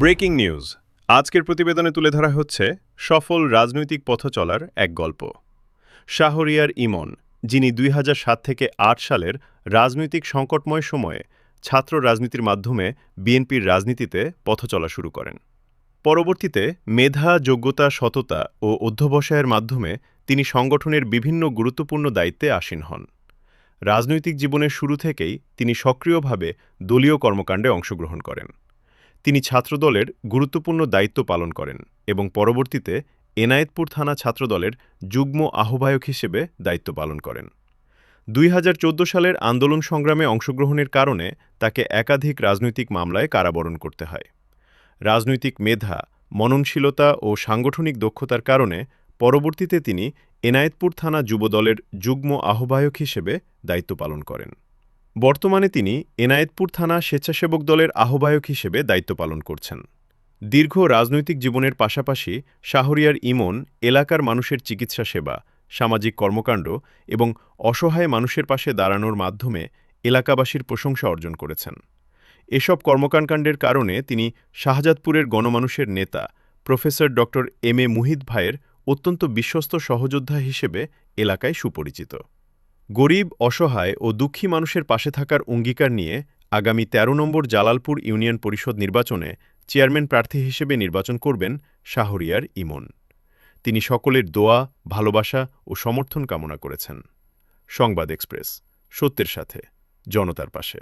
Breaking news. আজকের প্রতিবেদনে তুলে ধরা হচ্ছে সফল রাজনৈতিক পথ চলার এক গল্প। শাহরিয়ার ইমন, যিনি ২০০৭ থেকে ৮ সালের রাজনৈতিক সংকটময় সময়ে ছাত্র রাজনীতির মাধ্যমে বিএনপির রাজনীতিতে পথ চলা শুরু করেন। পরবর্তীতে মেধা, যোগ্যতা, সততা ও অধ্যবসায়ের মাধ্যমে তিনি সংগঠনের বিভিন্ন গুরুত্বপূর্ণ দায়িত্বে আসীন হন। রাজনৈতিক জীবনের শুরু থেকেই তিনি সক্রিয়ভাবে দলীয় কর্মকাণ্ডে অংশগ্রহণ করেন। তিনি ছাত্রদলের গুরুত্বপূর্ণ দায়িত্ব পালন করেন এবং পরবর্তীতে এনায়েতপুর থানা ছাত্রদলের যুগ্ম আহ্বায়ক হিসেবে দায়িত্ব পালন করেন। ২০১৪ সালের আন্দোলন সংগ্রামে অংশগ্রহণের কারণে তাকে একাধিক রাজনৈতিক মামলায় কারাবরণ করতে হয়। রাজনৈতিক মেধা, মননশীলতা ও সাংগঠনিক দক্ষতার কারণে পরবর্তীতে তিনি এনায়েতপুর থানা যুবদলের যুগ্ম আহ্বায়ক হিসেবে দায়িত্ব পালন করেন। বর্তমানে তিনি এনায়েতপুর থানা স্বেচ্ছাসেবক দলের আহ্বায়ক হিসেবে দায়িত্ব পালন করছেন। দীর্ঘ রাজনৈতিক জীবনের পাশাপাশি শাহরিয়ার ইমন এলাকার মানুষের চিকিৎসা সেবা, সামাজিক কর্মকাণ্ড এবং অসহায় মানুষের পাশে দাঁড়ানোর মাধ্যমে এলাকাবাসীর প্রশংসা অর্জন করেছেন। এসব কর্মকাণ্ডের কারণে তিনি শাহজাদপুরের গণমানুষের নেতা প্রফেসর ড. এম.এ. মুহিত ভাইয়ের অত্যন্ত বিশ্বস্ত সহযোদ্ধা হিসেবে এলাকায় সুপরিচিত। গরিব, অসহায় ও দুঃখী মানুষের পাশে থাকার অঙ্গীকার নিয়ে আগামী ১৩ নম্বর জালালপুর ইউনিয়ন পরিষদ নির্বাচনে চেয়ারম্যান প্রার্থী হিসেবে নির্বাচন করবেন শাহরিয়ার ইমন। তিনি সকলের দোয়া, ভালোবাসা ও সমর্থন কামনা করেছেন। সংবাদ এক্সপ্রেস, সত্যের সাথে, জনতার পাশে।